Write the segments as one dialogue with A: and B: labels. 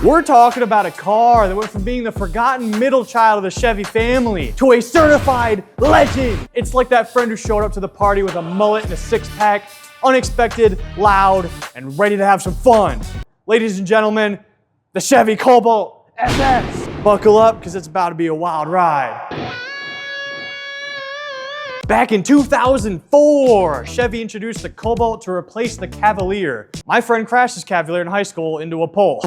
A: We're talking about a car that went from being the forgotten middle child of the Chevy family to a certified legend. It's like that friend who showed up to the party with a mullet and a six-pack, unexpected, loud, and ready to have some fun. Ladies and gentlemen, the Chevy Cobalt SS. Buckle up, because it's about to be a wild ride. Back in 2004, Chevy introduced the Cobalt to replace the Cavalier. My friend crashed his Cavalier in high school into a pole.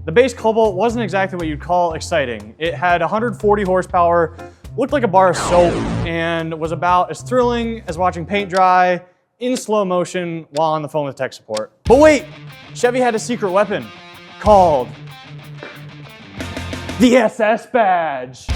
A: The base Cobalt wasn't exactly what you'd call exciting. It had 140 horsepower, looked like a bar of soap, and was about as thrilling as watching paint dry in slow motion while on the phone with tech support. But wait, Chevy had a secret weapon called the SS badge.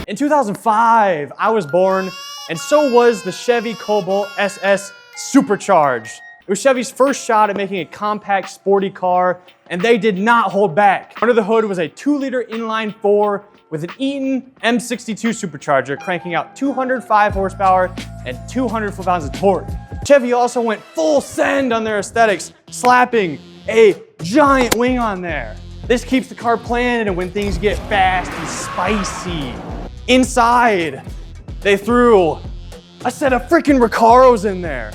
A: In 2005, I was born, and so was the Chevy Cobalt SS Supercharged. It was Chevy's first shot at making a compact, sporty car, and they did not hold back. Under the hood was a 2-liter inline-4 with an Eaton M62 supercharger cranking out 205 horsepower and 200 foot-pounds of torque. Chevy also went full send on their aesthetics, slapping a giant wing on there. This keeps the car planted when things get fast and spicy. Inside, they threw a set of freaking Recaros in there.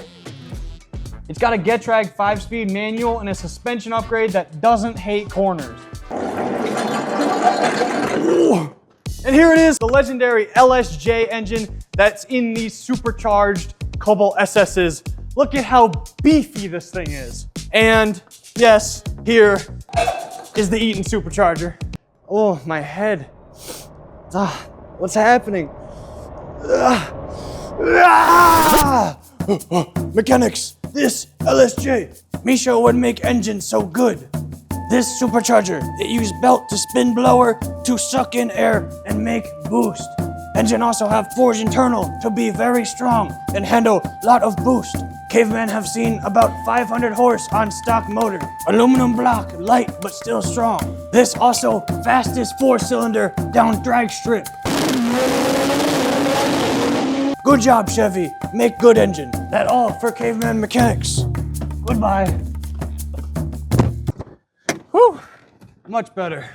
A: It's got a Getrag 5-speed manual and a suspension upgrade that doesn't hate corners. And here it is, the legendary LSJ engine that's in these supercharged Cobalt SS's. Look at how beefy this thing is. And yes, here is the Eaton supercharger. Oh, my head. What's happening? Mechanics, this LSJ, Misha would make engines so good. This supercharger, it used belt to spin blower to suck in air and make boost. Engine also have forged internal to be very strong and handle lot of boost. Cavemen have seen about 500 horse on stock motor. Aluminum block, light but still strong. This also fastest 4-cylinder down drag strip. Good job, Chevy. Make good engine. That all for caveman mechanics. Goodbye. Whew, much better.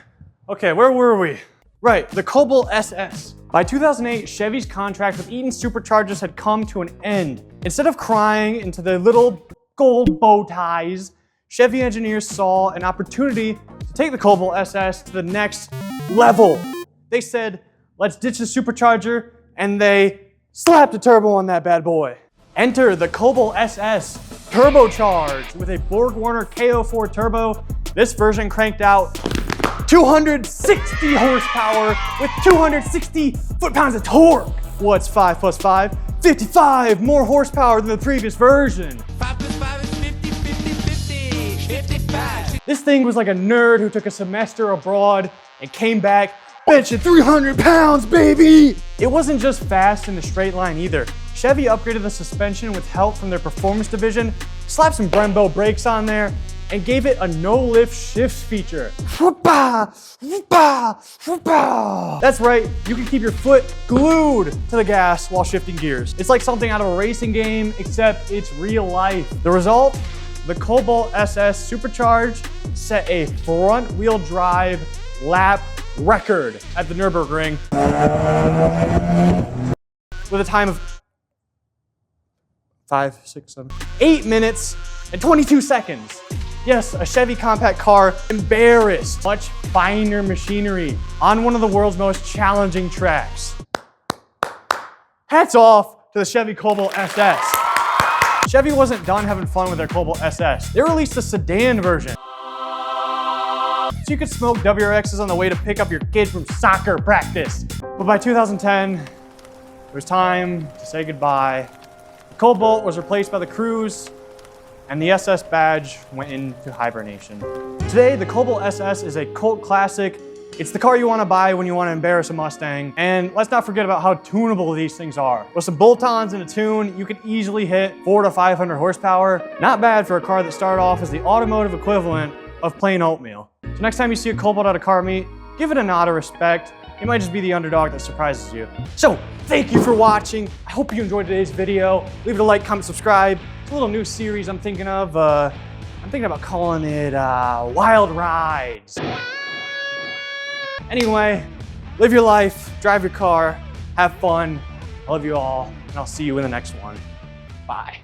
A: Okay, where were we? Right, the Cobalt SS. By 2008, Chevy's contract with Eaton Superchargers had come to an end. Instead of crying into their little gold bow ties, Chevy engineers saw an opportunity to take the Cobalt SS to the next level. They said, let's ditch the supercharger, and they slapped a turbo on that bad boy. Enter the Cobalt SS Turbocharged with a BorgWarner KO4 turbo. This version cranked out 260 horsepower with 260 foot-pounds of torque. What's 5 plus 5? 55 more horsepower than the previous version.
B: 5 plus 5 is 50, 50, 50, 55.
A: This thing was like a nerd who took a semester abroad and came back benching 300 pounds, baby! It wasn't just fast in the straight line either. Chevy upgraded the suspension with help from their performance division, slapped some Brembo brakes on there, and gave it a no-lift shifts feature. That's right, you can keep your foot glued to the gas while shifting gears. It's like something out of a racing game, except it's real life. The result? The Cobalt SS Supercharged set a front-wheel drive lap record at the Nurburgring with a time of 8 minutes and 22 seconds. Yes, a Chevy compact car embarrassed much finer machinery on one of the world's most challenging tracks. Hats off to the Chevy Cobalt SS. Chevy wasn't done having fun with their Cobalt SS. They released a sedan version. So you could smoke WRXs on the way to pick up your kid from soccer practice. But by 2010, it was time to say goodbye. The Cobalt was replaced by the Cruise, and the SS badge went into hibernation. Today, the Cobalt SS is a cult classic. It's the car you want to buy when you want to embarrass a Mustang. And let's not forget about how tunable these things are. With some bolt-ons and a tune, you can easily hit 400 to 500 horsepower. Not bad for a car that started off as the automotive equivalent of plain oatmeal. So next time you see a Cobalt at a car meet, give it a nod of respect. It might just be the underdog that surprises you. So, thank you for watching. I hope you enjoyed today's video. Leave it a like, comment, subscribe. It's a little new series I'm thinking of. I'm thinking about calling it Wild Rides. Anyway, live your life, drive your car, have fun. I love you all, and I'll see you in the next one. Bye.